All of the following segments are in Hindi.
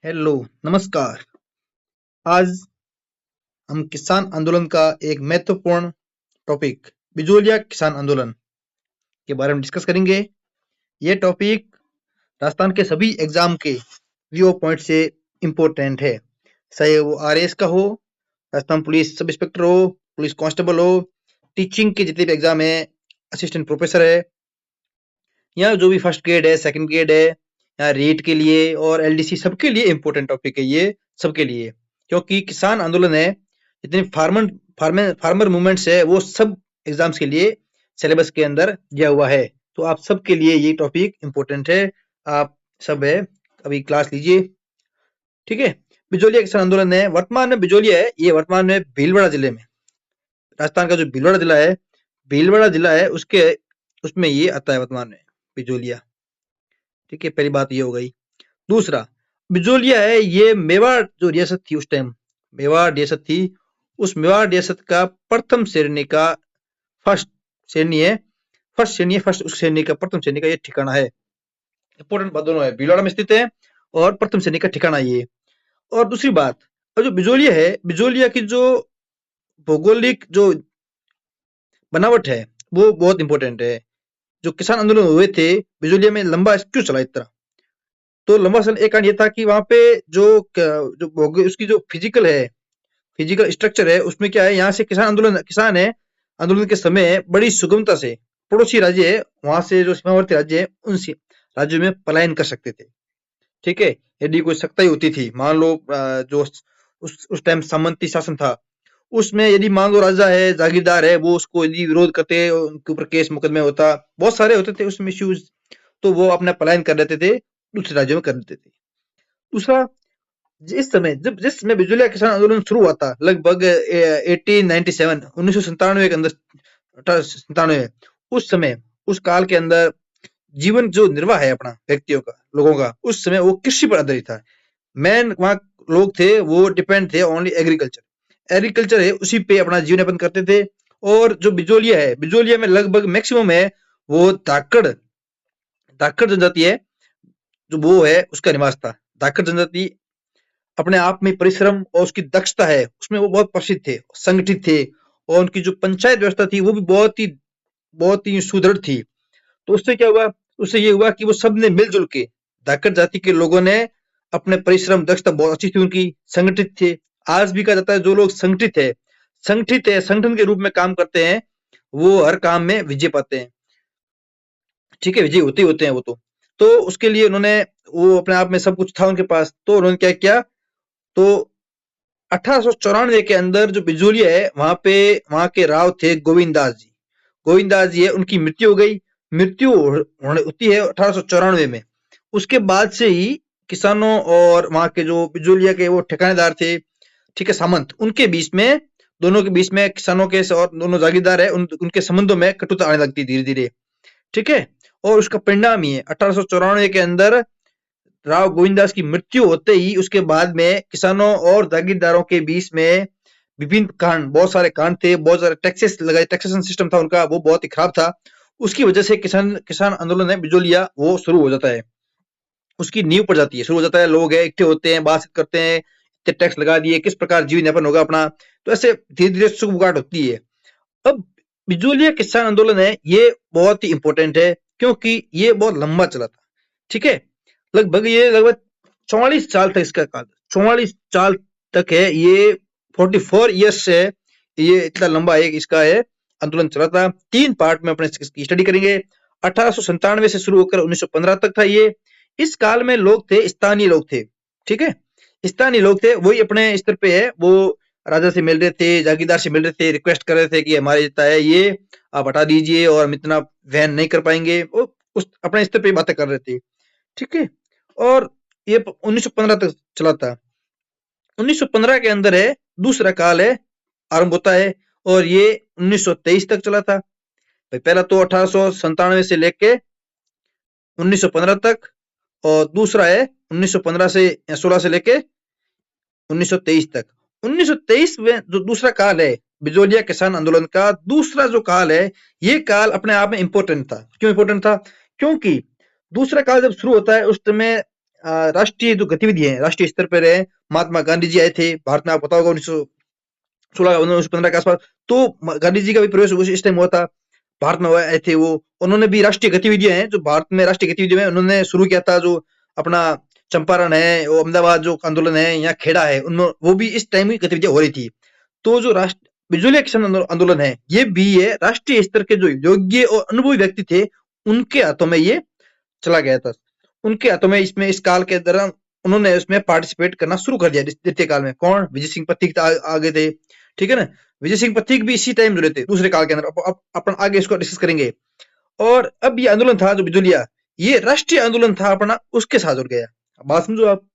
हेलो, नमस्कार। आज हम किसान आंदोलन का एक महत्वपूर्ण टॉपिक बिजोलिया किसान आंदोलन के बारे में डिस्कस करेंगे। ये टॉपिक राजस्थान के सभी एग्जाम के व्यू पॉइंट से इम्पोर्टेंट है, चाहे वो आरएएस का हो, राजस्थान पुलिस सब इंस्पेक्टर हो, पुलिस कांस्टेबल हो, टीचिंग के जितने भी एग्जाम है, असिस्टेंट प्रोफेसर है, या जो भी फर्स्ट ग्रेड है, सेकंड ग्रेड है, या रीट के लिए और एलडीसी, सबके लिए इम्पोर्टेंट टॉपिक है ये, सबके लिए। क्योंकि किसान आंदोलन है, जितने फार्मर फार्मर फार्मर मूवमेंट्स है, वो सब एग्जाम्स के लिए सिलेबस के अंदर दिया हुआ है। तो आप सबके लिए ये टॉपिक इम्पोर्टेंट है। आप सब है, अभी क्लास लीजिए, ठीक है। बिजोलिया किसान आंदोलन है, वर्तमान में बिजोलिया है, ये वर्तमान में भीलवाड़ा जिले में, राजस्थान का जो भीलवाड़ा जिला है, भीलवाड़ा जिला है, उसके उसमें ये आता है वर्तमान में, बिजोलिया। ठीक है, पहली बात ये हो गई। दूसरा, बिजोलिया है, ये मेवाड़ जो रियासत थी उस टाइम, मेवाड़ रियासत थी, उस मेवाड़ रियासत का प्रथम श्रेणी का फर्स्ट श्रेणी है, फर्स्ट उस श्रेणी का, प्रथम श्रेणी का ये ठिकाना है। इंपोर्टेंट बात दोनों है, भीलवाड़ा में स्थित है और प्रथम श्रेणी का ठिकाना ये। और दूसरी बात, और जो बिजोलिया है, बिजोलिया की जो भौगोलिक जो बनावट है, वो बहुत इंपॉर्टेंट है। जो किसान आंदोलन हुए थे बिजोलिया में, लंबा क्यों चला इतना? तो लंबा समय एक कारण ये था कि वहां पे जो उसकी जो फिजिकल है, फिजिकल स्ट्रक्चर है, उसमें क्या है, यहाँ से किसान है, आंदोलन के समय बड़ी सुगमता से पड़ोसी राज्य है, वहां से जो सीमावर्ती राज्य है, उन राज्यों में पलायन कर सकते थे। ठीक है, यदि कोई सख्ताई होती थी, मान लो जो उस टाइम सामंती शासन था, उसमें यदि मान लो राजा है, जागीरदार है, वो उसको यदि विरोध करते, उनके ऊपर केस मुकदमे होता, बहुत सारे होते थे उसमें इश्यूज, तो वो अपना पलायन कर लेते थे, दूसरे राज्यों में कर देते थे। दूसरा, जिस समय बिजलिया किसान आंदोलन शुरू हुआ था, लगभग 1897, 1997 के अंदर, 1897, उस समय, उस काल के अंदर जीवन जो निर्वाह है अपना व्यक्तियों का, लोगों का, उस समय वो कृषि पर आधारित था। मेन वहाँ लोग थे, वो डिपेंड थे ओनली एग्रीकल्चर, एग्रीकल्चर है, उसी पे अपना जीवन यापन करते थे। और जो बिजोलिया है, बिजोलिया में लगभग मैक्सिमम है वो धाकड़, धाकड़ जनजाति है, जो वो है उसका निवास था। धाकड़ जनजाति अपने आप में परिश्रम और उसकी दक्षता है, उसमें वो बहुत प्रसिद्ध थे, संगठित थे, और उनकी जो पंचायत व्यवस्था थी वो भी बहुत ही सुदृढ़ थी। तो उससे क्या हुआ, उससे ये हुआ कि वो सब ने मिलजुल के, धाकड़ जाति के लोगों ने अपने परिश्रम, दक्षता बहुत अच्छी थी उनकी, संगठित थे। आज भी कहा जाता है जो लोग संगठित है, संगठन के रूप में काम करते हैं, वो हर काम में विजय पाते हैं। ठीक है, विजय होते ही होते हैं वो तो उसके लिए उन्होंने, वो अपने आप में सब कुछ था उनके पास, तो उन्होंने क्या किया, तो 1894 के अंदर जो बिजोलिया है, वहां पे वहां के राव थे गोविंददास जी, गोविंददास जी है, उनकी मृत्यु हो गई। मृत्यु होती है 1894 में। उसके बाद से ही किसानों और वहां के जो बिजोलिया के वो ठिकानेदार थे, ठीक है, सामंत, उनके बीच में, दोनों के बीच में, किसानों के और दोनों जागीरदार है, उनके संबंधों में कटुता आने लगती धीरे धीरे। ठीक है, और उसका परिणाम ही है 1894 के अंदर राव गोविंदास की मृत्यु होते ही, उसके बाद में किसानों और जागीरदारों के बीच में विभिन्न कांड, बहुत सारे कांड थे, बहुत सारे टैक्सेस लगाए, टैक्सेशन सिस्टम था उनका, वो बहुत ही खराब था। उसकी वजह से किसान किसान आंदोलन है बिजोलिया, वो शुरू हो जाता है, उसकी नींव पड़ जाती है, शुरू हो जाता है, लोग है इकट्ठे होते हैं, बातचीत करते हैं, इतने टैक्स लगा दिए, किस प्रकार जीवन यापन होगा अपना, तो ऐसे धीरे धीरे सुगबुगाहट होती है। अब बिजोलिया किसान आंदोलन है, ये बहुत ही इंपॉर्टेंट है, क्योंकि ये बहुत लंबा चला था। ठीक है, लगभग 44 साल तक इसका काल, 44 साल तक है ये, 44 ईयर्स है ये, इतना लंबा है इसका है आंदोलन चला था। 3 पार्ट में अपने इसकी स्टडी करेंगे। 1897 से शुरू होकर 1915 तक था ये। इस काल में लोग थे, स्थानीय लोग थे, ठीक है, स्थानीय लोग थे, वही अपने स्तर पे है, वो राजा से मिल रहे थे, जागीरदार से मिल रहे थे, रिक्वेस्ट कर रहे थे कि हमारे जितना है ये आप हटा दीजिए और हम इतना वहन नहीं कर पाएंगे, वो उस अपने स्तर पे बातें कर रहे थे। ठीक है, और ये 1915 तक चला था। 1915 के अंदर है, दूसरा काल है, आरंभ होता है, और ये 1923 तक चला था। भाई पहला तो 1897 से लेके 1915 तक, और दूसरा है 1915 से 16 से लेके 1923 तक। 1923 में जो दूसरा काल है बिजोलिया किसान आंदोलन का, दूसरा जो काल है, ये काल अपने आप में इंपॉर्टेंट था। क्यों इंपॉर्टेंट था? क्योंकि दूसरा काल जब शुरू होता है, उस समय राष्ट्रीय जो गतिविधि है राष्ट्रीय स्तर पर है। महात्मा गांधी जी आए थे भारत में, आपको पता होगा 1916 1915 के आसपास। तो गांधी जी का भी प्रवेश इस टाइम हुआ था भारत में, आए थे वो। उन्होंने भी राष्ट्रीय गतिविधियां हैं जो भारत में राष्ट्रीय गतिविधियों में उन्होंने शुरू किया था, जो अपना चंपारण है, वो अहमदाबाद जो आंदोलन है, यहाँ खेड़ा है, उनमें वो भी इस टाइम ही गतिविधियां हो रही थी। तो जो राष्ट्र बिजोलिया किसान आंदोलन है, ये भी है राष्ट्रीय स्तर के जो योग्य और अनुभवी व्यक्ति थे उनके हाथों में ये चला गया था। उनके हाथों में इसमें इस काल के दौरान उन्होंने इसमें पार्टिसिपेट करना शुरू कर दिया द्वितीय काल में। कौन? विजय सिंह पथिक आगे थे, ठीक है ना। विजय सिंह पथिक भी इसी टाइम जुड़े थे दूसरे काल के अंदर। अपन आगे इसको डिस्कस करेंगे। और अब ये आंदोलन था जो बिजोलिया, ये राष्ट्रीय आंदोलन था अपना, उसके साथ जुड़ गया। बात समझो आप,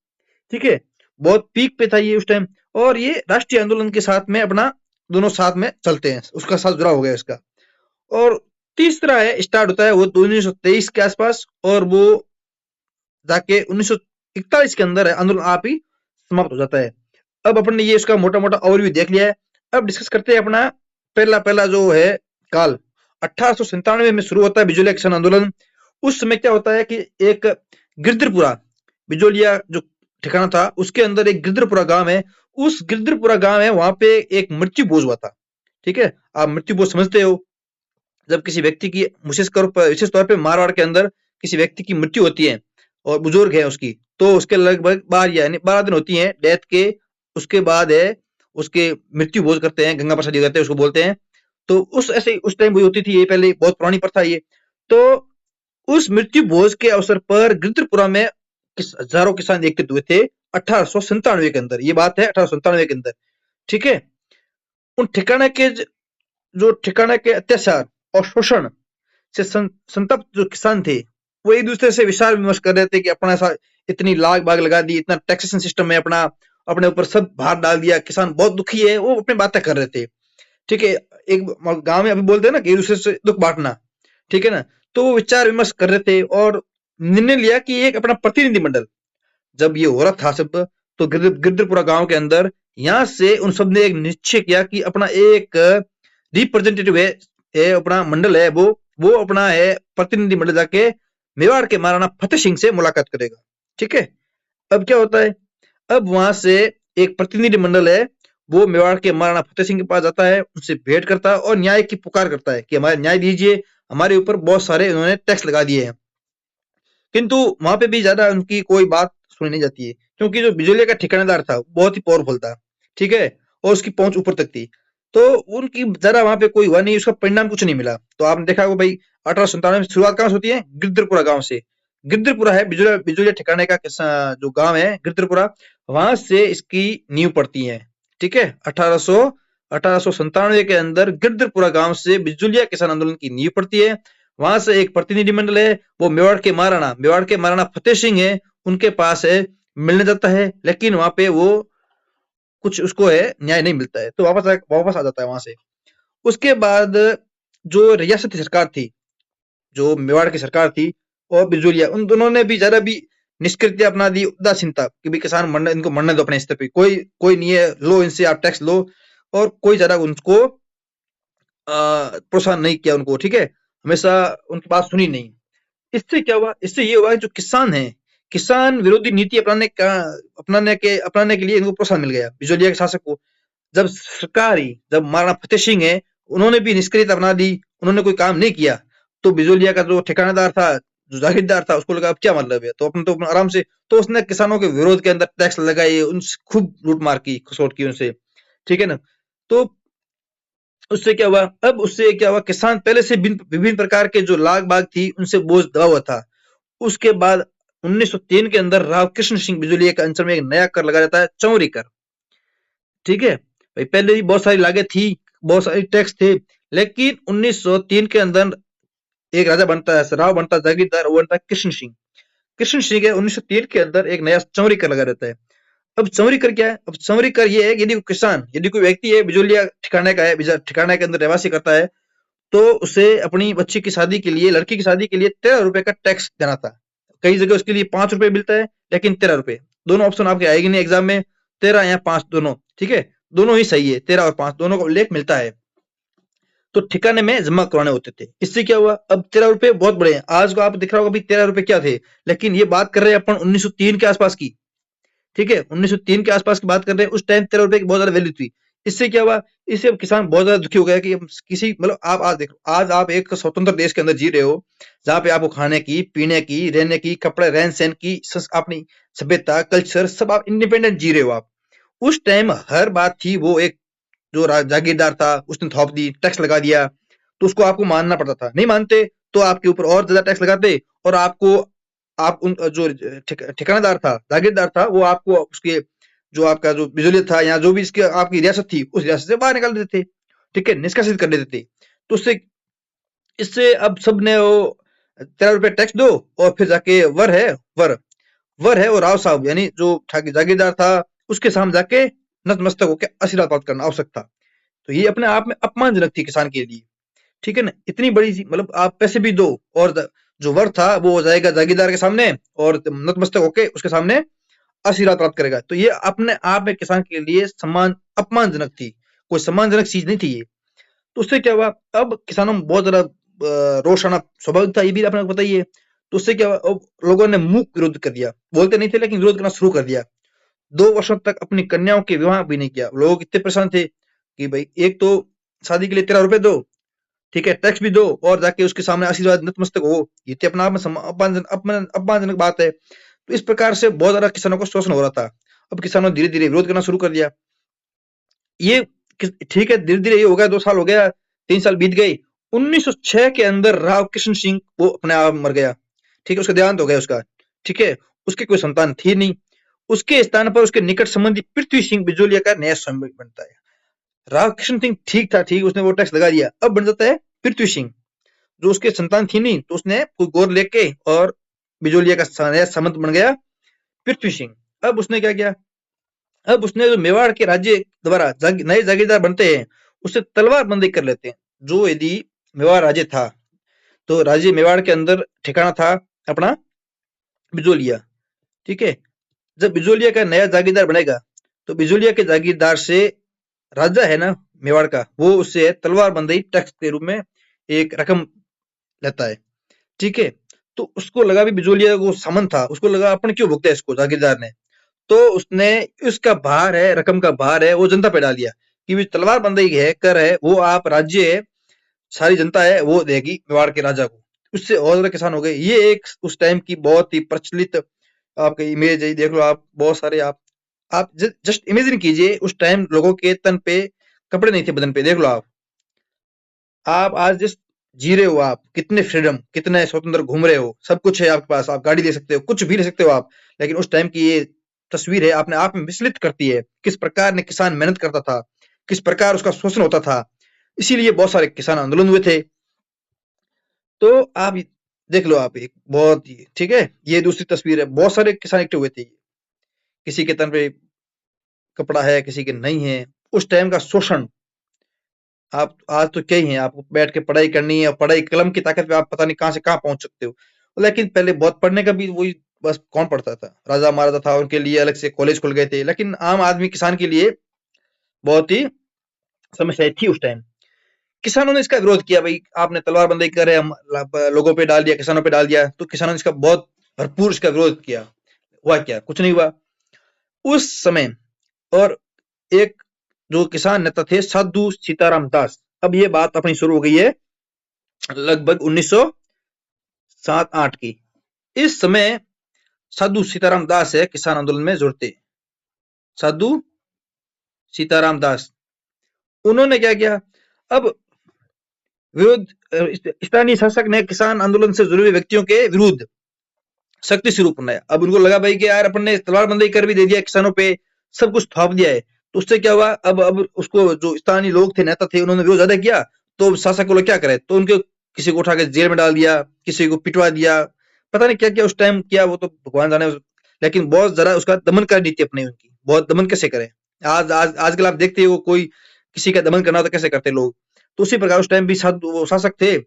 ठीक है। बहुत पीक पे था ये उस टाइम, और ये राष्ट्रीय आंदोलन के साथ में अपना दोनों साथ में चलते हैं, उसका साथ जुड़ा हो गया इसका। और तीसरा है स्टार्ट होता है वो 1923 के आसपास, और वो जाके 1941 के अंदर है आंदोलन आप ही समाप्त हो जाता है। अब अपन ने ये इसका मोटा मोटा ओवरव्यू देख लिया है। अब डिस्कस करते हैं अपना पहला पहला जो है काल। 1897 में शुरू होता है बिजोलिया किसान आंदोलन। उस समय क्या होता है कि एक गिरधरपुरा, बिजोलिया जो ठिकाना था उसके अंदर एक गिरधरपुरा गांव है। उस गिरधरपुरा गांव है, वहां पे एक मृत्यु भोज हुआ था, ठीक है। आप मृत्यु भोज समझते हो, जब किसी व्यक्ति की विशेष तौर पे मारवाड़ के अंदर किसी व्यक्ति की मृत्यु होती है और बुजुर्ग है उसकी, तो उसके लगभग 12 यानी 12 दिन होती है डेथ के, उसके बाद है उसके मृत्यु भोज करते हैं, गंगा प्रसाद जी करते हैं उसको बोलते हैं। तो उस ऐसे उस टाइम हुई होती थी, ये पहले बहुत पुरानी प्रथा ये। तो उस मृत्यु भोज के अवसर पर गिरधरपुरा में हजारों किसान एकत्रित हुए थे 1897 के अंदर। ये बात है 1897 के अंदर, ठीक है। उन ठिकाने के जो ठिकाने के अत्याचार और शोषण से संतप्त जो किसान थे, वो एक दूसरे से विचार विमर्श कर रहे थे कि अपना ऐसा इतनी लाग बाग लगा दी, इतना टैक्सेशन सिस्टम में अपना अपने ऊपर सब भार डाल दिया, किसान बहुत दुखी है, वो अपनी बातें कर रहे थे, ठीक है। एक गांव में अभी बोलते हैं ना कि एक दूसरे से दुख बांटना, ठीक है ना। तो वो विचार विमर्श कर रहे थे और निर्णय लिया कि एक अपना प्रतिनिधि मंडल, जब ये हो रहा था सब, तो गिरधरपुरा गांव के अंदर यहाँ से उन सब ने एक निश्चय किया कि अपना एक रिप्रेजेंटेटिव है अपना मंडल है, वो अपना है प्रतिनिधि मंडल जाके मेवाड़ के महाराणा फतेह सिंह से मुलाकात करेगा, ठीक है। अब क्या होता है, अब वहां से एक प्रतिनिधि मंडल है, वो मेवाड़ के महाराणा फतेह सिंह के पास जाता है, उनसे भेंट करता है और न्याय की पुकार करता है कि हमारे न्याय दीजिए, हमारे ऊपर बहुत सारे उन्होंने टैक्स लगा दिए हैं। किंतु वहां पे भी ज्यादा उनकी कोई बात सुनी नहीं जाती है, क्योंकि जो बिजोलिया का ठिकानेदार था बहुत ही पावरफुल था, ठीक है, और उसकी पहुंच ऊपर तक थी। तो उनकी जरा वहां पे कोई हुआ नहीं, उसका परिणाम कुछ नहीं मिला। तो आपने देखा होगा भाई 1897 में शुरुआत कहां से होती है? गिरधरपुरा गांव से। गिरधरपुरा है बिजोलिया बिजोलिया ठिकाने का जो गांव है गिरधरपुरा, वहां से इसकी नींव पड़ती है, ठीक है। 1897 के अंदर गिरधरपुरा गांव से बिजोलिया किसान आंदोलन की नींव पड़ती है। वहां से एक प्रतिनिधि मंडल है, वो मेवाड़ के महाराणा फतेह सिंह है, उनके पास है, मिलने जाता है, लेकिन वहां पे वो कुछ उसको है न्याय नहीं मिलता है, तो वापस आ जाता है वहां से। उसके बाद जो रियासती सरकार थी, जो मेवाड़ की सरकार थी और बिजोलिया, उन दोनों ने भी जरा भी निष्क्रियता अपना दी, उदासीनता कि भी किसान मरने, इनको मरने दो अपने स्तर पे, कोई कोई नहीं है, लो इनसे आप टैक्स लो, और कोई ज्यादा उनको प्रोत्साहन नहीं किया उनको, ठीक है। हमेशा उनकी बात सुनी नहीं। इससे क्या हुआ? इससे ये हुआ जो किसान है, किसान विरोधी नीति अपनाने के लिए इनको प्रोत्साहन मिल गया बिजोलिया के शासक को। जब महाराणा फतेह सिंह है, उन्होंने भी निष्क्रियता अपना दी, उन्होंने कोई काम नहीं किया, तो बिजोलिया का जो ठिकानेदार था, जो जागीरदार था, उसको लगा अब क्या मतलब है, तो अपने आराम से, तो उसने किसानों के विरोध के अंदर टैक्स लगाए, उनसे खूब लूटमार की, खसोट की उनसे, ठीक है ना। तो उससे क्या हुआ, किसान पहले से विभिन्न प्रकार के जो लाग बाग थी उनसे बोझ दबा हुआ था। उसके बाद 1903 के अंदर राव कृष्ण सिंह बिजोलिया के अंचल में एक नया कर लगाया जाता है, चौरी कर, ठीक है। भाई पहले भी बहुत सारी लागत थी, बहुत सारे टैक्स थे, लेकिन 1903 के अंदर एक राजा बनता है, राव बनता है, जागीरदार, वो बनता है कृष्ण सिंह। कृष्ण सिंह के 1903 के अंदर एक नया चौरी कर लगा रहता है। अब चौरी कर क्या है? अब चौरी कर ये है कि यदि कोई व्यक्ति है बिजोलिया ठिकाने का है, ठिकाने के अंदर रहवासी करता है, तो उसे अपनी बच्ची की शादी के लिए, लड़की की शादी के लिए 13 रुपए का टैक्स देना था। कई जगह उसके लिए 5 रुपए मिलता है, लेकिन 13 रुपए, दोनों ऑप्शन आपके आएगी नहीं एग्जाम में, 13 या 5 दोनों, ठीक है, दोनों ही सही है, 13 और 5 दोनों को उल्लेख मिलता है। तो ठिकाने में जमा करवाने होते थे। इससे क्या हुआ, अब 13 रुपए बहुत बड़े हैं। आज को आप दिख रहा होगा भाई 13 रुपए क्या थे, लेकिन ये बात कर रहे हैं अपन 1903 के आसपास की। ठीक है, 1903 के आसपास की बात कर रहे हैं। उस टाइम 13 रुपए की बहुत ज्यादा वैल्यू थी। इससे क्या हुआ, इससे अब किसान बहुत ज्यादा दुखी हो गया कि अब किसी मतलब आप आज देखो, आज आप एक स्वतंत्र देश के अंदर जी रहे हो, जहाँ पे आपको खाने की, पीने की, रहने की, कपड़े, रहन सहन की, अपनी सभ्यता, कल्चर सब आप इंडिपेंडेंट जी रहे हो आप। उस टाइम हर बात थी, वो एक जो जागीरदार था उसने थोप दी, टैक्स लगा दिया, तो उसको आपको मानना पड़ता था। नहीं मानते तो आपके ऊपर और ज्यादा टैक्स लगाते, और आपको आप उन जो ठिकानेदार था, जागीरदार था, वो आपको उसके जो आपका जो बिजलियत था या जो भी इसकी आपकी रियासत थी, उस रियासत से बाहर निकाल देते थे। ठीक है, निष्कासित कर देते थे। तो उससे इससे अब सबने वो 13 रुपए टैक्स दो, और फिर जाके वर वर है और राव साहब यानी जो जागीरदार था, उसके सामने जाके नतमस्तक होकर आशीर्वाद प्राप्त करना आवश्यक था। तो ये अपने आप में अपमानजनक थी किसान के लिए। ठीक है ना, इतनी बड़ी मतलब आप पैसे भी दो, और जो वर था वो हो जाएगा जागीरदार के सामने, और नतमस्तक होके उसके सामने आशीर्वाद प्राप्त करेगा। तो ये अपने आप में किसान के लिए सम्मान अपमानजनक थी, कोई सम्मानजनक चीज नहीं थी ये। तो उससे क्या हुआ, अब किसानों में बहुत ज्यादा रोष आना स्वाभाविक था, ये भी आपने बताइए। तो उससे क्या हुआ, अब लोगों ने मुख विरोध कर दिया, बोलते नहीं थे लेकिन विरोध करना शुरू कर दिया। 2 वर्षों तक अपनी कन्याओं के विवाह भी नहीं किया। लोग इतने परेशान थे कि भाई एक तो शादी के लिए 13 रुपए दो, ठीक है, टैक्स भी दो, और जाके उसके सामने आशीर्वाद नतमस्तक हो, ये तो अपने आप में अपमानजनक बात है। तो इस प्रकार से बहुत ज्यादा किसानों को शोषण हो रहा था। अब किसानों ने धीरे धीरे विरोध करना शुरू कर दिया। ये ठीक है, धीरे धीरे ये हो गया, 2 साल हो गया, 3 साल बीत गए। 1906 के अंदर राव कृष्ण सिंह वो अपने आप मर गया। ठीक है, उसका देहांत हो गया उसका। ठीक है, उसकी कोई संतान थी नहीं। उसके स्थान पर उसके निकट संबंधी पृथ्वी सिंह बिजोलिया का नया स्वामी बनता है। राव कृष्ण सिंह ठीक था, ठीक, उसने वो टैक्स लगा दिया, अब बन जाता है पृथ्वी सिंह। जो उसके संतान थी नहीं, तो उसने कोई गौर लेके और बिजोलिया का नया सामंत बन गया पृथ्वी सिंह। अब उसने क्या किया, अब उसने जो मेवाड़ के राज्य द्वारा नए जागीरदार बनते हैं, उससे तलवार बंदी कर लेते हैं। जो यदि मेवाड़ राज्य था, तो राज्य मेवाड़ के अंदर ठिकाना था अपना बिजोलिया। ठीक है, जब बिजोलिया का नया जागीरदार बनेगा, तो बिजोलिया के जागीरदार से राजा है ना मेवाड़ का, वो उससे तलवार बंदी टैक्स के रूप में एक रकम लेता है। ठीक है, तो उसको लगा भी बिजोलिया को सामंत था, उसको लगा अपन क्यों भुगता है इसको जागीरदार ने। तो उसने उसका भार है, रकम का भार है, वो जनता पे डाल दिया कि तलवार बंदी है, कर है, वो आप राज्य है, सारी जनता है वो देगी मेवाड़ के राजा को। उससे और ज्यादा किसान हो गए। ये एक उस टाइम की बहुत ही प्रचलित आपका इमेज है, देख लो आप, बहुत सारे आप जस्ट इमेजिन कीजिए, उस टाइम लोगों के तन पे कपड़े नहीं थे, बदन पे, देख लो आप आज जिस जी रहे हो, आप कितने फ्रीडम, कितने स्वतंत्र घूम रहे हो, सब कुछ है आपके पास, आप गाड़ी ले सकते हो, कुछ भी ले सकते हो आप। लेकिन उस टाइम की ये तस्वीर है, अपने आप में विचलित करती है, किस प्रकार ने किसान मेहनत करता था, किस प्रकार उसका शोषण होता था। इसीलिए बहुत सारे किसान आंदोलन हुए थे। तो आप देख लो, आप एक बहुत ही ठीक है, ये दूसरी तस्वीर है, बहुत सारे किसान एक्टिव हुए थे। किसी के तन पे कपड़ा है, किसी के नहीं है। उस टाइम का शोषण, आप आज तो क्या ही है, आपको बैठ के पढ़ाई करनी है, और पढ़ाई कलम की ताकत पे आप पता नहीं कहाँ से कहाँ पहुंच सकते हो। लेकिन पहले बहुत पढ़ने का भी वही, बस कौन पढ़ता था, राजा महाराजा था, उनके लिए अलग से कॉलेज खुल गए थे। लेकिन आम आदमी किसान के लिए बहुत ही समस्या थी उस टाइम। किसानों ने इसका विरोध किया, भाई आपने तलवारबंदी कर रहे, हम लोगों पे डाल दिया, किसानों पे डाल दिया। तो किसानों ने इसका बहुत भरपूर इसका विरोध किया। हुआ क्या, कुछ नहीं हुआ उस समय। और एक जो किसान नेता थे साधु सीताराम दास, अब ये बात अपनी शुरू हो गई है लगभग 1907-8 की। इस समय साधु सीताराम दास है किसान आंदोलन में जुड़ते। साधु सीताराम दास, उन्होंने क्या किया, अब विरोध, स्थानीय शासक ने किसान आंदोलन से जुड़े हुए व्यक्तियों के विरुद्ध सख्ती से रूप अपनाया। अब उनको लगा भाई कि यार अपन ने तलवारबंदी कर भी दे दिया, किसानों पे सब कुछ थोप दिया है, तो उससे क्या हुआ, अब उसको जो स्थानीय लोग थे, नेता थे, उन्होंने विरोध ज्यादा किया। तो शासक को लोग क्या करे, तो उनके किसी को उठा के जेल में डाल दिया, किसी को पिटवा दिया, पता नहीं क्या क्या उस टाइम किया, वो तो भगवान जाने। लेकिन बहुत जरा उसका दमन कर दी थी अपनी, उनकी बहुत दमन कैसे करे। आज आज आजकल आप देखते हो कोई किसी का दमन करना हो तो कैसे करते लोग। तो उसी प्रकार उस टाइम भी वो शासक थे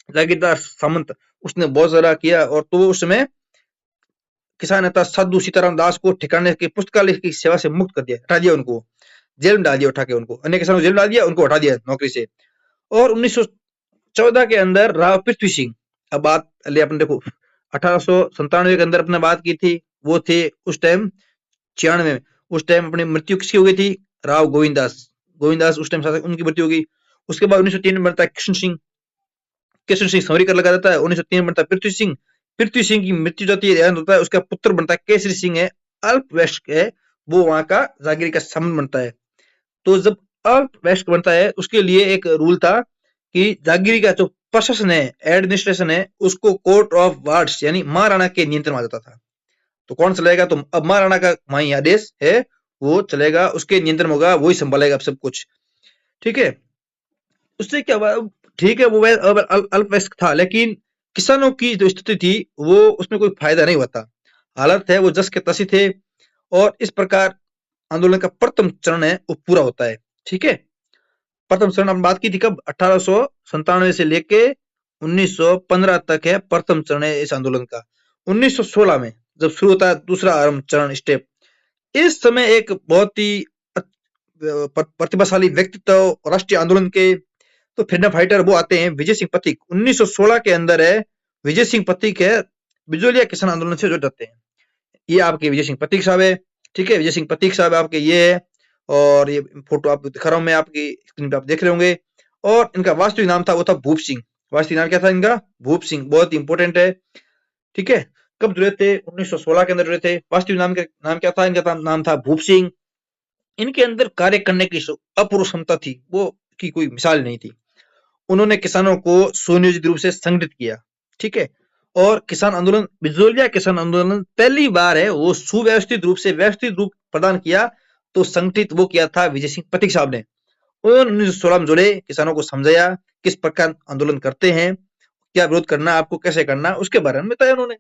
जागीरदार सामंत, उसने बहुत जरा किया। और तो उस समय किसान नेता साधु सीताराम दास को ठिकाने की पुस्तकालय की सेवा से मुक्त कर दिया, हटा दिया उनको, जेल में डाल दिया उठा के, उनको अन्य किसानों को जेल में डाल दिया, उनको हटा दिया नौकरी से। और 1914 के अंदर राव पृथ्वी सिंह, अब बात ले अपने देखो 1897 के अंदर अपने बात की थी, वो थे उस टाइम 96 में, उस टाइम अपनी मृत्यु किसकी हो गई थी, राव गोविंदास, गोविंदास उस टाइम शासक, उनकी मृत्यु हो गई। उसके बाद 1903 में बनता है कृष्ण सिंह, कृष्ण सिंह सवरीकर लगा देता है। 1903 में बनता है पृथ्वी सिंह, पृथ्वी सिंह की मृत्यु जाती है, देहांत होता है, उसका पुत्र बनता है केसरी सिंह है, अल्प वयस्क है, वो वहां का जागीरी का संबंध बनता है। तो जब अल्प वयस्क बनता है उसके लिए एक रूल था कि जागीरी का जो प्रशासन है, एडमिनिस्ट्रेशन है, उसको कोर्ट ऑफ वार्ड्स यानी महाराणा के नियंत्रण में आ जाता था। तो कौन चलेगा, तो अब महाराणा का वही आदेश है, वो चलेगा, उसके नियंत्रण में होगा, वही संभालेगा सब कुछ। ठीक है, उससे क्या हुआ, ठीक है वो अल्पवयस्क था, लेकिन किसानों की जो स्थिति थी वो उसमें कोई फायदा नहीं हुआ था। हालत है वो जस के तसी थे, और इस प्रकार आंदोलन का प्रथम चरण है वो पूरा होता है। ठीक है, प्रथम चरण हम बात की थी कब, 1897 से लेके 1915 तक है प्रथम चरण है इस आंदोलन का। 1916 में जब शुरू होता है दूसरा आरंभ चरण स्टेप, इस समय एक बहुत ही प्रतिभाशाली व्यक्तित्व राष्ट्रीय आंदोलन के तो फ्रीडम फाइटर वो आते हैं, विजय सिंह पथिक। 1916 के अंदर है विजय सिंह पथिक है, बिजोलिया किसान आंदोलन से जुड़ जाते हैं। ये आपके विजय सिंह पथिक साहब है। ठीक है, विजय सिंह पथिक साहब आपके ये है, और ये फोटो आपको दिखा रहा हूं मैं, आपकी स्क्रीन पे आप देख रहे होंगे। और इनका वास्तविक नाम था वो था भूप सिंह, वास्तविक नाम क्या था इनका, भूप सिंह, बहुत इंपॉर्टेंट है। ठीक है, कब जुड़े थे, 1916 के अंदर जुड़े थे। वास्तविक नाम क्या था इनका, नाम था भूप सिंह। इनके अंदर कार्य करने की अपूर्व क्षमता थी, वो की कोई मिसाल नहीं थी। उन्होंने किसानों को सुनियोजित रूप से संगठित किया। ठीक है, और किसान आंदोलन, बिजोलिया किसान आंदोलन पहली बार है वो सुव्यवस्थित रूप से व्यवस्थित रूप प्रदान किया, तो संगठित वो किया था विजय सिंह पथिक साहब ने। उन्होंने 1916 में जुड़े, किसानों को समझाया किस प्रकार आंदोलन करते हैं, क्या विरोध करना, आपको कैसे करना, उसके बारे में बताया उन्होंने।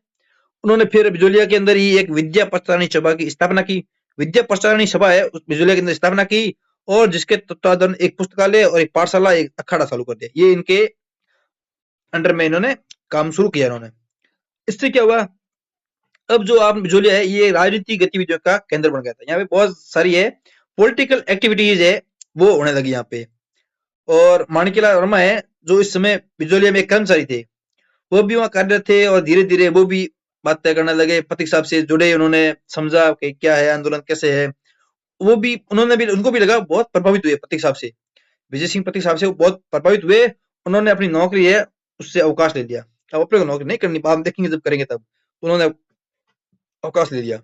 उन्होंने फिर बिजोलिया के अंदर ही एक विद्या प्रचारणी सभा की स्थापना की। विद्या प्रचारणी सभा है उस बिजोलिया के अंदर स्थापना की, और जिसके तत्वाधान एक पुस्तकालय और एक पाठशाला, एक अखाड़ा चालू कर दिया। ये इनके अंडर में इन्होंने काम शुरू किया इन्होंने। इससे क्या हुआ, अब जो आप बिजोलिया है ये राजनीतिक गतिविधियों का केंद्र बन गया था। यहाँ पे बहुत सारी है पॉलिटिकल एक्टिविटीज है वो होने लगी यहाँ पे। और माणिक्यलाल वर्मा है जो इस समय बिजोलिया में कर्मचारी थे, वो भी वहां कार्यरत थे, और धीरे धीरे वो भी बातें करने लगे, पथिक साहब से जुड़े, उन्होंने समझा कि क्या है आंदोलन कैसे है। वो भी उन्होंने भी उनको भी लगा, बहुत प्रभावित हुए पथिक साहब से, विजय सिंह पथिक साहब से वो बहुत प्रभावित हुए। उन्होंने अपनी नौकरी है उससे अवकाश ले लिया, अब अपने को नौकरी नहीं करनी, हम देखेंगे जब करेंगे तब। उन्होंने अवकाश ले लिया।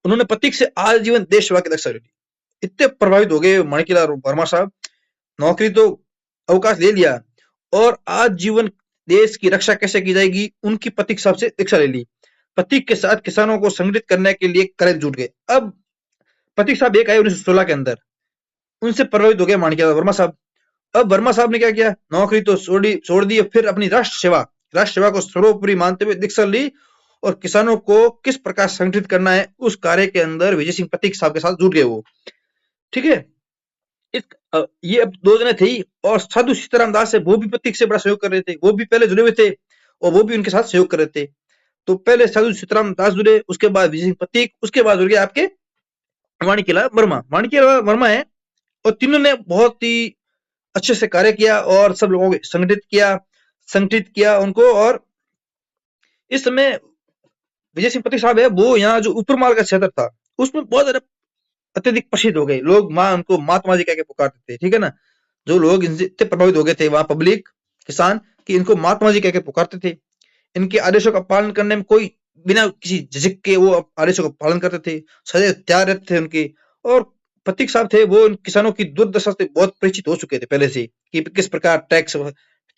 उन्होंने पथिक से आजीवन देश सेवा की दीक्षा ली। इतने प्रभावित हो गए माणिक्यलाल वर्मा साहब, नौकरी तो अवकाश ले लिया, और आजीवन देश की रक्षा कैसे की जाएगी उनकी पथिक साहब से दीक्षा ले ली। पथिक के साथ किसानों को संगठित करने के लिए करें जुट गए। अब पथिक साहब एक आए 1916 के अंदर, उनसे प्रभावित हो गए माणिक्यलाल वर्मा साहब। अब वर्मा साहब ने क्या किया, नौकरी तो छोड़ दी, फिर अपनी राष्ट्र सेवा को सर्वोपरि मानते हुए दीक्षा ली, और किसानों को किस प्रकार संगठित करना है उस कार्य के अंदर विजय सिंह पथिक साहब के साथ जुट गए वो। ठीक है, इस ये अब दो जने थे, और साधु सीताराम दास है वो भी पथिक से बड़ा सहयोग कर रहे थे, वो भी पहले जुड़े हुए थे, और वो भी उनके साथ सहयोग कर रहे थे। तो पहले साधु सीताराम दास जुड़े, उसके बाद विजय सिंह पथिक, उसके बाद जुड़ गए आपके माणिक्यलाल वर्मा। माणिक्यलाल वर्मा है, और तीनों ने बहुत ही अच्छे से कार्य किया, और सब लोगों को संगठित किया उनको। और इस समय विजय सिंह पथिक साहब है वो यहाँ जो ऊपर माल का क्षेत्र था उसमें बहुत ज्यादा अत्यधिक प्रसिद्ध हो गए, लोग माँ उनको महात्मा जी कह के पुकारते थे। ठीक है ना, जो लोग इनसे इतने प्रभावित हो गए थे वहां पब्लिक किसान, कि इनको महात्मा जी कह के पुकारते थे। इनके आदेशों का पालन करने में कोई बिना किसी झिझक के वो आदेशों का पालन करते थे, सदैव तैयार रहते थे उनके। और पथिक साहब थे वो किसानों की दुर्दशा से बहुत परिचित हो चुके थे पहले से, कि किस प्रकार टैक्स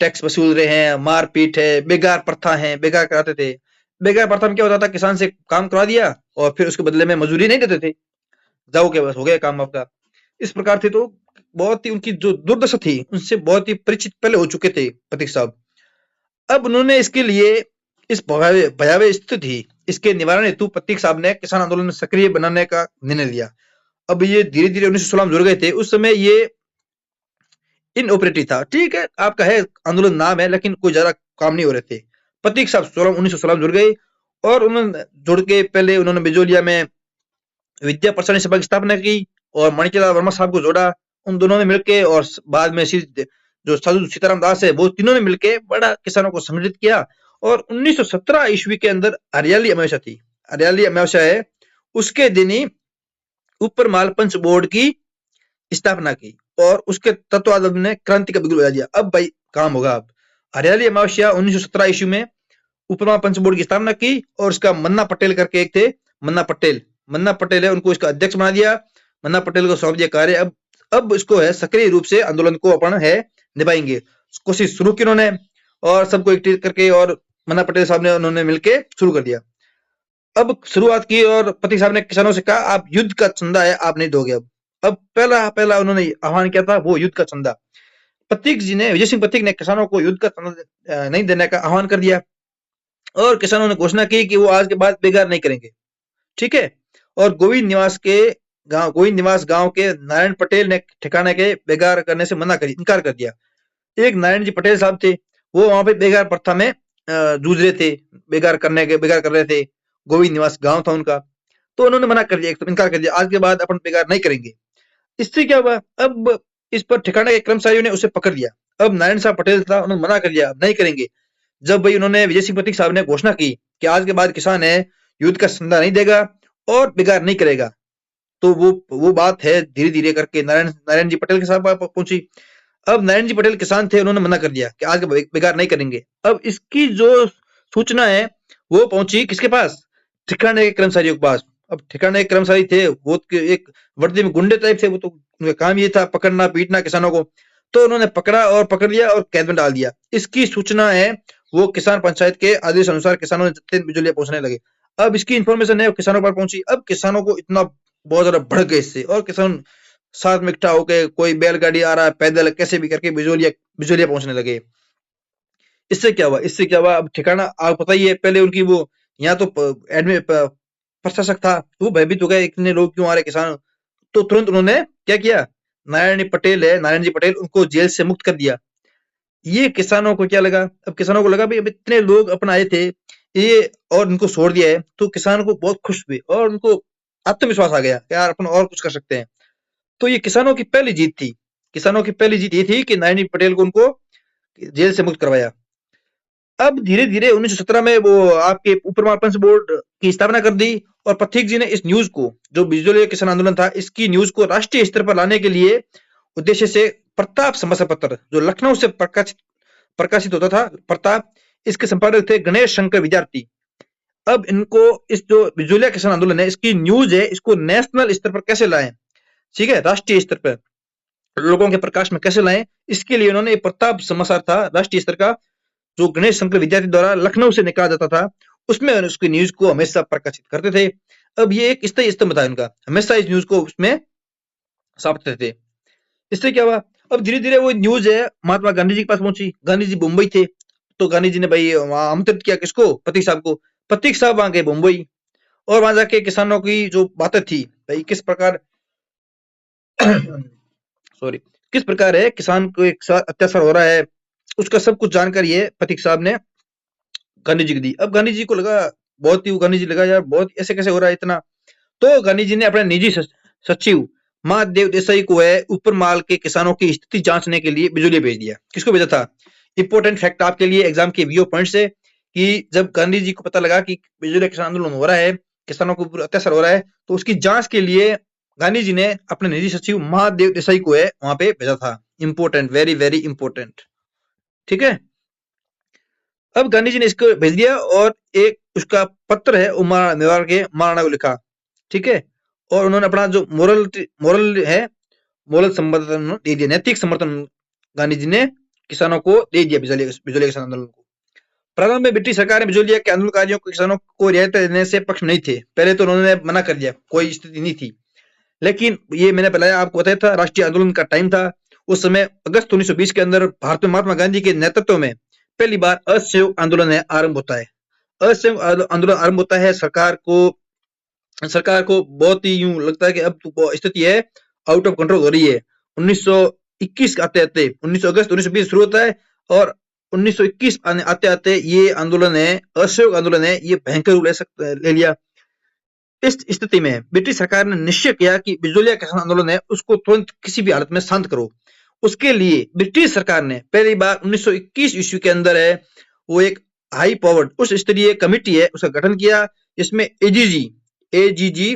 टैक्स वसूल रहे हैं, मारपीट है, बेगार प्रथा है, बेगार कराते थे। बेगार प्रथा में क्या होता था, किसान से काम करवा दिया और फिर उसके बदले में मजूरी नहीं देते थे, जाओ के बस हो गया काम आपका। इस प्रकार थे, तो बहुत ही उनकी जो दुर्दशा थी उनसे बहुत ही परिचित पहले हो चुके थे पथिक साहब। अब उन्होंने इसके लिए इस भयावह स्थिति थी, इसके निवारण हेतु पथिक साहब ने किसान आंदोलन में सक्रिय बनाने का निर्णय लिया। अब ये धीरे धीरे 1916 में जुड़ गए थे, उस समय ये इन ऑपरेटिव था। ठीक है, आपका है आंदोलन नाम है, लेकिन कोई ज्यादा काम नहीं हो रहे थे। पथिक साहब 1916 में जुड़ गए, और उन्होंने जुड़ के पहले उन्होंने बिजोलिया में विद्या प्रसारणी सभा की स्थापना की, और माणिक्यलाल वर्मा साहब को जोड़ा, उन दोनों ने मिलके और बाद में जो साधु सीताराम दास है, वो तीनों ने मिलके बड़ा किसानों को संगठित किया। और 1917 ईस्वी के अंदर हरियाली अमावस्या थी, हरियाली अमावस्या है, उसके दिन ही ऊपर माल पंच बोर्ड की स्थापना की और उसके तत्वावधान ने क्रांति का बिगुल बजा दिया। अब भाई काम होगा। अब हरियाली अमावस्या 1917 ईस्वी में उपमा पंच बोर्ड की स्थापना की और उसका मन्ना पटेल करके एक थे, मन्ना पटेल है, उनको इसका अध्यक्ष बना दिया। मन्ना पटेल को सौंप दिया कार्य। अब इसको है सक्रिय रूप से आंदोलन को अपन है निभाएंगे। कोशिश शुरू की उन्होंने और सबको एक करके, और मन्ना पटेल साहब ने उन्होंने मिलकर शुरू कर दिया। अब शुरुआत की और पति साहब ने किसानों से कहा आप युद्ध का चंदा है आप नहीं दोगे। अब पहला पहला उन्होंने आह्वान किया था वो युद्ध का चंदा। प्रतीक जी ने, विजय सिंह प्रतीक ने किसानों को युद्ध का चंदा नहीं देने का आह्वान कर दिया और किसानों ने घोषणा की कि वो आज के बाद बेगार नहीं करेंगे। ठीक है। और गोविंद निवास गांव के नारायण पटेल ने ठिकाने के बेगार करने से इनकार कर दिया। एक नारायण जी पटेल साहब थे, वो वहां पे बेगार प्रथा में जूझ रहे थे, बेगार कर रहे थे। गोविंद निवास गांव था उनका, तो उन्होंने मना कर दिया, इनकार कर दिया, आज के बाद अपन बेगार नहीं करेंगे। इससे क्या हुआ, अब इस पर ठिकाने के कर्मचारियों ने उसे पकड़ लिया। अब नारायण साहब पटेल था, उन्होंने मना कर दिया नहीं करेंगे। जब भाई उन्होंने, विजय सिंह प्रतीक साहब ने घोषणा की कि आज के बाद किसान है युद्ध का संदा नहीं देगा और बेगार नहीं करेगा, तो वो बात है धीरे धीरे करके नारायण जी पटेल के साथ पहुंची। अब नारायण जी पटेल किसान थे, उन्होंने मना कर दिया कि आज बेगार नहीं करेंगे। अब इसकी जो सूचना है वो पहुंची किसके पास, ठिकाने के कर्मचारियों के पास। अब ठिकाने के कर्मचारी थे वो एक वर्दी में गुंडे टाइप थे, वो तो उनका काम ये था पकड़ना पीटना किसानों को। तो उन्होंने पकड़ लिया और कैद में डाल दिया। इसकी सूचना है वो किसान पंचायत के आदेश अनुसार किसानों ने जत्थे बिजलियां पहुंचने लगे। अब इसकी इंफॉर्मेशन है किसानों पर पहुंची। अब किसानों को इतना बहुत ज्यादा भड़क गए इससे, और किसान साथ में इकट्ठा होकर, कोई बैलगाड़ी आ रहा है, पैदल कैसे भी करके बिजलियां पहुंचने लगे। इससे क्या हुआ, अब ठिकाना आपको पता ही है, पहले उनकी वो यहाँ तो एडमिन प्रशासक था, तो वो भयभीत हो गए इतने लोग क्यों आ रहे किसान। तो तुरंत उन्होंने क्या किया, नारायण जी पटेल उनको जेल से मुक्त कर दिया। ये किसानों को क्या लगा, अब किसानों को लगा भाई अब इतने लोग अपन आए थे ये और उनको छोड़ दिया है, तो किसानों को बहुत खुश हुए और उनको आत्मविश्वास आ गया यार अपन और कुछ कर सकते हैं। तो ये किसानों की पहली जीत थी। किसानों की पहली जीत ये थी कि नारायण जी पटेल को उनको जेल से मुक्त करवाया। अब धीरे धीरे 1917 में वो आपके ऊपर पंच बोर्ड की स्थापना कर दी और प्रतीक जी ने इस न्यूज को, जो बिजली किसान आंदोलन था, इसकी न्यूज को राष्ट्रीय स्तर पर लाने के लिए उद्देश्य से प्रताप समाचार पत्र जो लखनऊ से प्रकाशित होता था, प्रताप, इसके संपादक थे गणेश शंकर विद्यार्थी। अब इनको इस जो बिजलिया किसान आंदोलन है इसकी न्यूज है, इसको नेशनल स्तर पर कैसे लाएं, ठीक है, राष्ट्रीय स्तर पर लोगों के प्रकाश में कैसे लाएं, इसके लिए उन्होंने प्रताप समाचार था राष्ट्रीय स्तर का, जो गणेश शंकर विद्यार्थी द्वारा लखनऊ से निकाला जाता था, उसमें उसकी न्यूज को हमेशा प्रकाशित करते थे। अब ये एक स्थायी स्तंभ था इनका, हमेशा इस न्यूज को उसमें छापते थे। इससे क्या हुआ, अब धीरे धीरे वो न्यूज है महात्मा गांधी जी के पास पहुंची। गांधी जी मुंबई थे, तो गांधी जी ने भाई वहां आमंत्रित किया किसको, प्रतीक साहब को। प्रतीक साहब वहां गए मुंबई और वहां जाके किसानों की जो बातें थी भाई किस प्रकार सॉरी, किस प्रकार है किसान को एक साथ अत्याचार हो रहा है, उसका सब कुछ जानकारी है प्रतीक साहब ने गांधी जी को दी। अब गांधी जी को लगा बहुत ही, गांधी जी लगा यार बहुत ऐसे कैसे हो रहा है इतना। तो गांधी जी ने अपने निजी सचिव महादेव देसाई को है ऊपर माल के किसानों की स्थिति जांचने के लिए बिजली भेज दिया। किसको भेजा था, इंपोर्टेंट फैक्ट आपके लिए एग्जाम के वीओ पॉइंट से, कि जब गांधी जी को पता लगा कि बिजली किसान आंदोलन हो रहा है, किसानों को अत्याचार हो रहा है, तो उसकी जांच के लिए गांधी जी ने अपने निजी सचिव महादेव देसाई को है वहां पे भेजा था। Important, very very important. ठीक है। अब गांधी जी ने इसको भेज दिया और एक उसका पत्र है मेवाड़ के महाराणा को लिखा। ठीक है। और उन्होंने अपना जो मोरल है, मोरल समर्थन दे दिया, नैतिक समर्थन गांधी जी ने किसानों को दे दिया बिजलिया किसान आंदोलन को। प्रारंभ में ब्रिटिश सरकार ने बिजलिया के आंदोलनकारियों को किसानों को रियायत देने से पक्ष नहीं थे। पहले तो उन्होंने मना कर दिया, कोई स्थिति नहीं थी। लेकिन ये मैंने पहले आपको बताया था राष्ट्रीय आंदोलन का टाइम था। उस समय अगस्त 1920 के अंदर भारत में महात्मा गांधी के नेतृत्व में पहली बार असहयोग आंदोलन आरंभ होता है। असहयोग आंदोलन आरंभ होता है। सरकार को बहुत ही यूं लगता है कि अब तो स्थिति है आउट ऑफ कंट्रोल हो रही है। 1921 आते आते 19 अगस्त 1920 शुरू होता है और 1921 आते आते ये आंदोलन है, असहयोग आंदोलन है, ये भयंकर रूप ले लिया। इस स्थिति में ब्रिटिश सरकार ने निश्चय किया कि बिजोलिया किसान आंदोलन है उसको तुरंत किसी भी हालत में शांत करो। उसके लिए ब्रिटिश सरकार ने पहली बार 1921 ईस्वी के अंदर है वो एक हाई पावर्ड उच्च स्तरीय कमेटी है उसका गठन किया, जिसमें एजीजी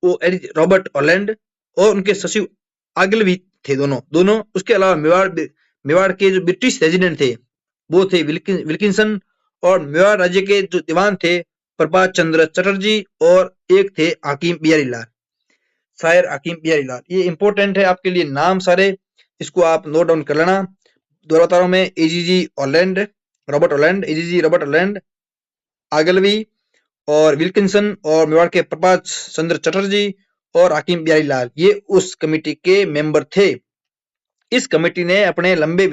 वो रॉबर्ट ऑलैंड और उनके सचिव आगिलवी थे दोनों। उसके अलावा मेवाड़ के जो ब्रिटिश रेजिडेंट थे वो थे विल्किंसन, और मेवाड़ राज्य के जो दीवान थे प्रभात चंद्र चटर्जी, और एक थे हाकिम बिहारी लाल, शायर हाकिम बिहारी लाल। ये इंपॉर्टेंट है आपके लिए नाम सारे, इसको आप नोट डाउन कर लेना। दोबारा बता रहा हूं मैं, एजीजी ऑलैंड, रॉबर्ट ऑलैंड, एजीजी रॉबर्ट ऑलैंड, आगलवी और विल्किंसन, और मेवाड़ के प्रभात चंद्र चटर्जी और हाकिम बिहारी लाल, ये उस कमेटी के मेंबर थे। इस कमेटी ने अपने लंबे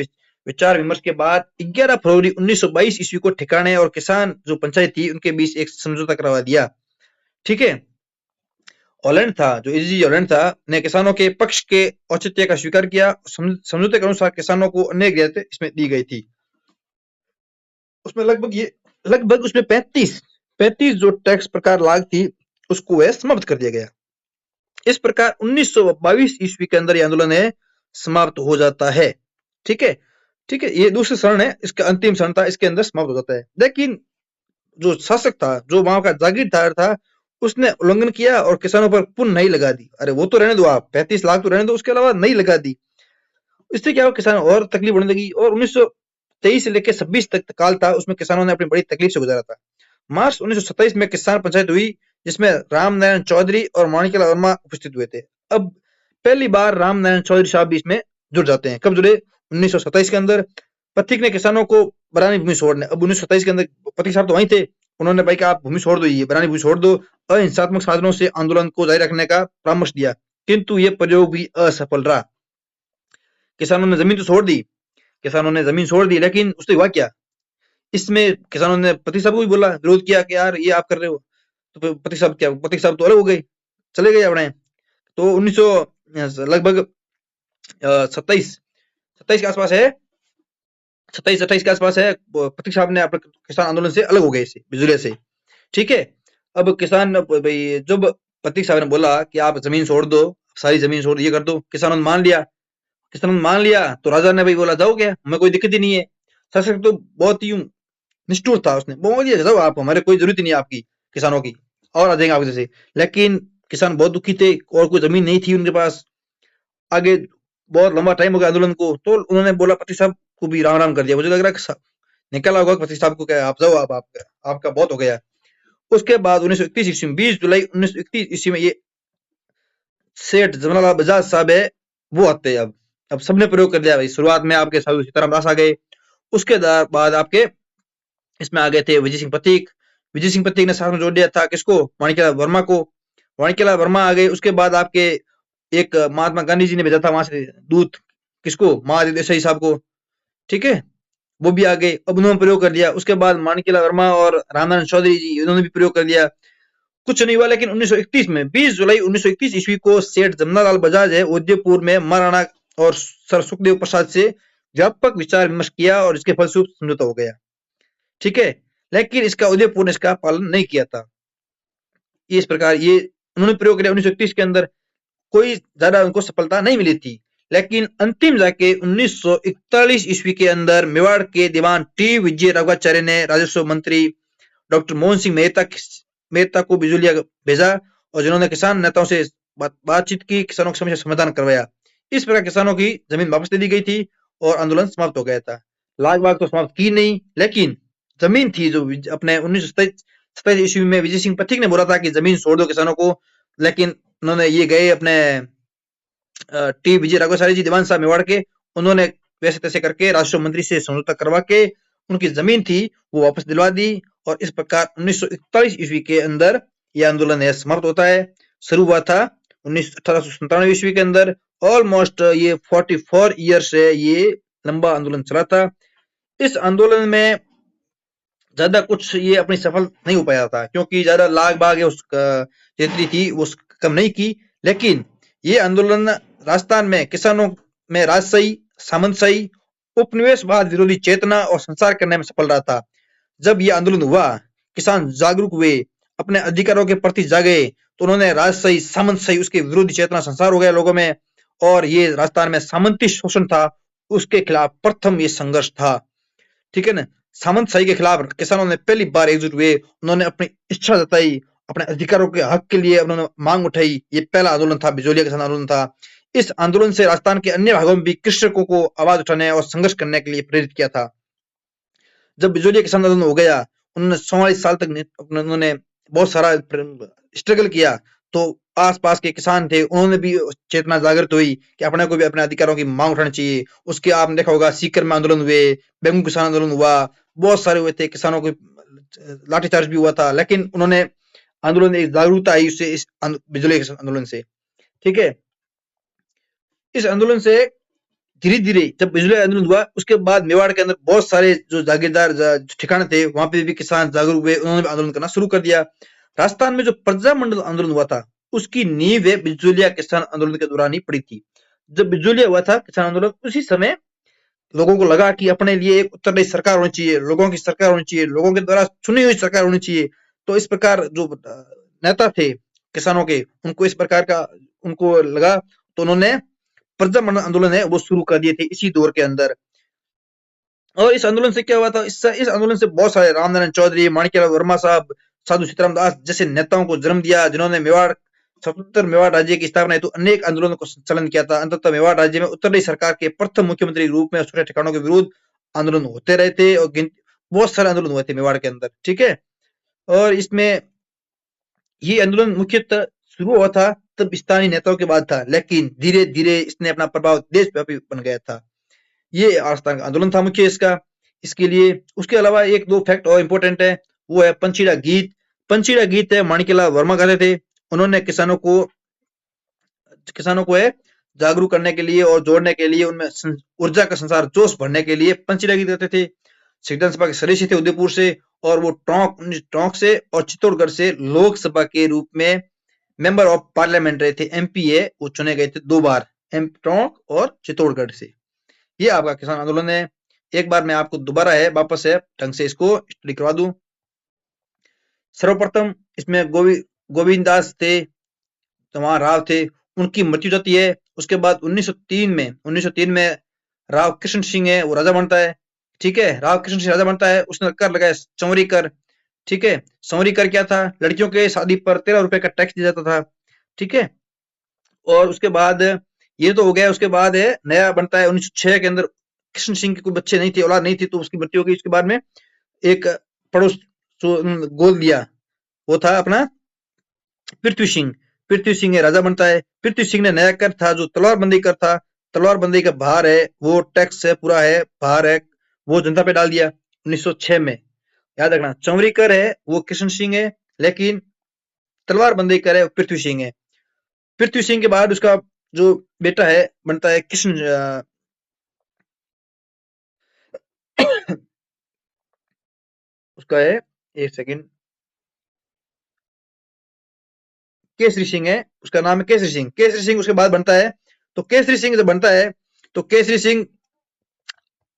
विचार विमर्श के बाद 11 फरवरी 1922 ईस्वी को ठिकाने और किसान जो पंचायत थी उनके बीच एक समझौता करवा दिया। ठीक है, ऑलैंड था, जो एजीजी ऑलैंड था, ने किसानों के पक्ष के औचित्य का स्वीकार किया। समझौते के अनुसार किसानों को अनेक रियायतें इसमें दी गई थी। उसमें लगभग उसमें 35 जो टैक्स प्रकार लाग थी उसको वह समाप्त कर दिया गया। इस प्रकार 1922 ईस्वी के अंदर ये आंदोलन है समाप्त हो जाता है। ठीक है, ये दूसरी शरण है, इसका अंतिम शरण था, इसके अंदर समाप्त हो जाता है। लेकिन जो शासक था, जो वहां का जागीरदार था, उसने उल्लंघन किया और किसानों पर पुन नहीं लगा दी। अरे वो तो रहने दो, आप 35 लाख तो रहने दो, उसके अलावा नहीं लगा दी। इससे क्या हुआ, किसान और तकलीफ होने लगी, और 1923 से लेकर 26 तक काल था, उसमें किसानों ने अपनी बड़ी तकलीफ से गुजारा था। मार्च 1927 में किसान पंचायत हुई, जिसमें राम नारायण चौधरी और माणिकलाल वर्मा उपस्थित हुए थे। अब पहली बार राम नारायण चौधरी साहब भी इसमें जुड़ जाते हैं। कब जुड़े? 1927 के अंदर। पथिक ने किसानों को बरानी भूमि छोड़ने, अब 1927 के अंदर पथिक साहब तो वहीं थे, उन्होंने भाई कहा आप भूमि छोड़ दो, ये बरानी भूमि छोड़ दो, अहिंसात्मक साधनों से आंदोलन को जारी रखने का परामर्श दिया, किंतु ये प्रयोग भी असफल रहा। किसानों ने जमीन तो छोड़ दी, लेकिन उससे हुआ क्या? इसमें किसानों ने पति साहब को भी बोला, विरोध किया कि यार ये आप कर रहे हो, तो पति साहब तो अलग हो गए, चले गए अपने। तो 1900 लगभग 27 के आसपास है, 27-28 के आसपास है, पति साहब ने अपने किसान आंदोलन से अलग हो गए, इसे बिजुलिया से। ठीक है, अब किसान भाई जब पति साहब ने बोला कि आप जमीन छोड़ दो, सारी जमीन छोड़ ये कर दो, किसानों ने मान लिया, तो राजा ने भाई बोला जाओ, क्या हमें कोई दिक्कत ही नहीं है। शासक तो बहुत ही निष्ठुर था, उसने बोल दिया जाओ आप, हमारे कोई जरूरत नहीं है आपकी, किसानों की, और आ जाएंगे आपके जैसे। लेकिन किसान बहुत दुखी थे और कोई जमीन नहीं थी उनके पास, आगे बहुत लंबा टाइम हो गया आंदोलन को, तो उन्होंने बोला पति साहब को भी राम राम कर दिया। मुझे लग रहा है निकला होगा पति साहब को, क्या आप जाओ, आप आपका बहुत हो गया। उसके बाद 1931 ईस्वी में 20 जुलाई 1931 ईस्वी में ये सेठ जमनालाल बजाज साहब है वो आते हैं। अब सबने प्रयोग कर लिया भाई। शुरुआत में आपके साधु सीताराम दास आ गए, उसके बाद आपके इसमें आ गए थे विजय सिंह पथिक ने साथ में जोड़ दिया था किसको? माणिकलाल वर्मा आ गए। उसके बाद आपके एक महात्मा गांधी जी ने भेजा था वहां से दूत, किसको? महादेव देसाई साहब को। ठीक है, वो भी आ गए, अब उन्होंने प्रयोग कर लिया। उसके बाद माणिकलाल वर्मा और रामनारायण चौधरी जी, उन्होंने भी प्रयोग कर लिया। कुछ नहीं हुआ, लेकिन 1931 में 20 जुलाई 1931 ईस्वी को सेठ जमनालाल बजाज है उदयपुर में महाराणा और सर सुखदेव प्रसाद से व्यापक विचार विमर्श किया, और इसके फलस्वरूप समझौता हो गया। ठीक है, लेकिन इसका उदयपुर ने इसका पालन नहीं किया था। इस प्रकार ये उन्होंने प्रयोग किया 1931 के अंदर, कोई ज्यादा उनको सफलता नहीं मिली थी। लेकिन अंतिम जाके 1941 ईस्वी के अंदर मेवाड़ के दीवान टी विजय राघवाचार्य ने राजस्व मंत्री डॉक्टर मोहन सिंह मेहता को बिजुलिया भेजा, और जिन्होंने किसान नेताओं से बातचीत की, किसानों की समस्या समाधान करवाया। इस प्रकार किसानों की जमीन वापस दे दी गई थी और आंदोलन समाप्त हो गया था। लाग बाग तो समाप्त की नहीं, लेकिन जमीन थी जो अपने 1927 ईस्वी में विजय सिंह पथिक ने बोला था कि जमीन छोड़ दो किसानों को, लेकिन उन्होंने ये गए अपने टी विजय राघवाचार्य जी दीवान साहब मेवाड़ के, उन्होंने वैसे तैसे करके राजस्व मंत्री से समझौता करवा के उनकी जमीन थी वो वापस दिलवा दी, और इस प्रकार 1941 ईस्वी के अंदर यह आंदोलन है समाप्त होता है। शुरू हुआ था 1897 ईस्वी के अंदर, ऑलमोस्ट ये 44 ईयर से ये लंबा आंदोलन चला था। इस आंदोलन में ज्यादा कुछ ये अपनी सफल नहीं हो पाया था, क्योंकि ज्यादा लाग बाग जितनी थी वो कम नहीं की। लेकिन ये आंदोलन राजस्थान में किसानों में राजशाही, सामंतशाही, उपनिवेशवाद विरोधी चेतना और संचार करने में सफल रहा था। जब ये आंदोलन हुआ, किसान जागरूक हुए, अपने अधिकारों के प्रति जागे तो उन्होंने राजशाही सामंतशाही उसके विरोधी चेतना संसार हो गया लोगों में, और ये राजस्थान में सामंती शोषण था उसके खिलाफ प्रथम ये संघर्ष था। ठीक है ना। सामंतशाही के खिलाफ किसानों ने पहली बार एकजुट हुए, उन्होंने अपनी इच्छा जताई, अपने अधिकारों के हक के लिए उन्होंने मांग उठाई। ये पहला आंदोलन था, बिजोलिया किसान आंदोलन था। इस आंदोलन से राजस्थान के अन्य भागों में भी कृषकों को आवाज उठाने और संघर्ष करने के लिए प्रेरित किया था। जब बिजोलिया किसान आंदोलन हो गया, उन्होंने 44 साल तक उन्होंने बहुत सारा स्ट्रगल किया, तो आसपास के किसान थे उन्होंने भी चेतना जागृत हुई कि अपने को भी अपने अधिकारों की मांग उठानी चाहिए। उसके आपने देखा होगा सीकर में आंदोलन हुए, बेंगू किसान आंदोलन हुआ, बहुत सारे हुए थे, किसानों को लाठीचार्ज भी हुआ था, लेकिन उन्होंने आंदोलन एक जागरूकता आई उससे, इस बिजोलिया आंदोलन से। ठीक है। इस आंदोलन से धीरे धीरे जब बिजली आंदोलन हुआ उसके बाद मेवाड़ के अंदर बहुत सारे जो जागीरदार ठिकाने थे वहां पे भी किसान जागरूक हुए, उन्होंने भी आंदोलन करना शुरू कर दिया। राजस्थान में जो प्रजामंडल आंदोलन हुआ था उसकी नींव है बिजोलिया किसान आंदोलन के दौरान ही पड़ी थी। जब बिजोलिया हुआ था किसान आंदोलन, उसी समय लोगों को लगा कि अपने लिए एक उत्तरदायी सरकार होनी चाहिए, लोगों की सरकार होनी चाहिए, लोगों के द्वारा चुनी हुई सरकार होनी चाहिए। तो इस प्रकार जो नेता थे किसानों के, उनको इस प्रकार का उनको लगा, तो उन्होंने प्रजामंडल आंदोलन है वो शुरू कर दिए थे इसी दौर के अंदर। और इस आंदोलन से क्या हुआ था, इस आंदोलन से बहुत सारे रामनारायण चौधरी, माणिक्यलाल वर्मा साहब, साधु सीताराम दास जैसे नेताओं को जन्म दिया, जिन्होंने मेवाड़ स्वतंत्र मेवाड़ राज्य की स्थापना हेतु अनेक आंदोलनों को संचालन किया था। अंततः मेवाड़ राज्य में उत्तरदायी सरकार के प्रथम मुख्यमंत्री के रूप में छोटे ठिकानों के विरुद्ध आंदोलन होते रहे थे, और बहुत सारे आंदोलन हुए थे मेवाड़ के अंदर। ठीक है। और इसमें ये आंदोलन मुख्यतः शुरू हुआ था तब स्थानीय नेताओं के बाद था, लेकिन धीरे धीरे इसने अपना प्रभाव देशव्यापी बन गया था। ये राजस्थान का आंदोलन था मुख्य इसका। इसके लिए उसके अलावा एक दो फैक्ट और इम्पोर्टेंट है, वो है पंचीड़ा गीत। पंचीड़ा गीत है माणिक्यलाल वर्मा गाते थे। उन्होंने किसानों को है जागरूक करने के लिए और जोड़ने के लिए, उनमें ऊर्जा का संसार जोश भरने के लिए पंचीड़ा गीत गाते थे। संविधान सभा के सदस्य थे उदयपुर से, और वो टोंक से और चित्तौड़गढ़ से लोकसभा के रूप में मेंबर ऑफ पार्लियामेंट रहे थे। एमपी है वो चुने गए थे 2 बार, टोंक और चित्तौड़गढ़ से। ये आपका किसान आंदोलन है। एक बार मैं आपको दोबारा है वापस है ढंग से इसको स्टडी करवा दूं। सर्वप्रथम इसमें गोविंद दास थे, चौहान राव थे, उनकी मृत्यु जाती है। उसके बाद 1903 में राव कृष्ण सिंह है वो राजा बनता है। ठीक है। राव कृष्ण सिंह राजा बनता है, उसने कर लगाया चौरी कर। ठीक है। चौरी कर क्या था, लड़कियों के शादी पर 13 रुपए का टैक्स दिया जाता था। ठीक है। और उसके बाद ये तो हो गया। उसके बाद है नया बनता है 1906 के अंदर, कृष्ण सिंह के कोई बच्चे नहीं थे, औलाद नहीं थी, तो उसकी मृत्यु हो गई। उसके बाद में एक पड़ोस गोद लिया, वो था अपना पृथ्वी सिंह। पृथ्वी सिंह राजा बनता है। पृथ्वी सिंह ने नया कर था जो तलवारबंदी कर था, तलवारबंदी का भार है वो टैक्स है पूरा है भार है वो जनता पे डाल दिया 1906 में। याद रखना, चौरी कर है वो कृष्ण सिंह है, लेकिन तलवारबंदी कर है पृथ्वी सिंह है। पृथ्वी सिंह के बाद उसका जो बेटा है बनता है कृष्ण उसका है, एक सेकंड, केसरी सिंह है, उसका नाम है केसरी सिंह। केसरी सिंह उसके बाद बनता है। तो केसरी सिंह जब बनता है तो केसरी सिंह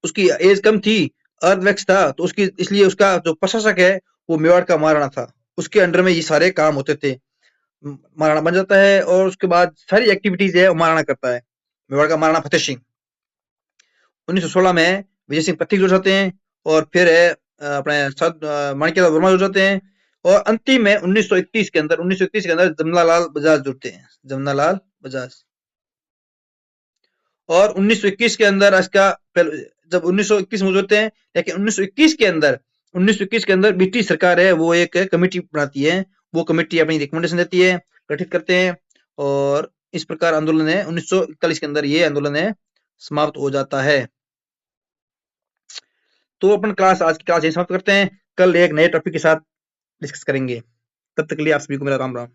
उसकी एज कम थी, अर्धवयस्क था, तो उसकी इसलिए उसका जो प्रशासक है वो मेवाड़ का महाराणा था, उसके अंडर में ये सारे काम होते थे। महाराणा बन जाता है और उसके बाद सारी एक्टिविटीज है वो महाराणा करता है, मेवाड़ का महाराणा फतेह सिंह। 1916 में विजय सिंह पथिक जुड़ जाते हैं, और फिर है अपने माणिक्यलाल वर्मा जुड़ जाते हैं, और अंतिम में 1931 के अंदर, 1931 के अंदर जमनालाल बजाज जुड़ते हैं, जमनालाल बजाज। और 1921 के अंदर इसका जब 1921 में जुड़ते हैं, लेकिन 1921 के अंदर 1921 के अंदर ब्रिटिश सरकार है वो एक कमेटी बनाती है, वो कमेटी अपनी रिकमेंडेशन देती है, गठित करते हैं, और इस प्रकार आंदोलन है 1941 के अंदर ये आंदोलन है समाप्त हो जाता है। तो अपन आज की क्लास यही समाप्त करते हैं, कल एक नए टॉपिक के साथ डिस्कस करेंगे। तब तक के लिए आप सभी को मेरा राम राम।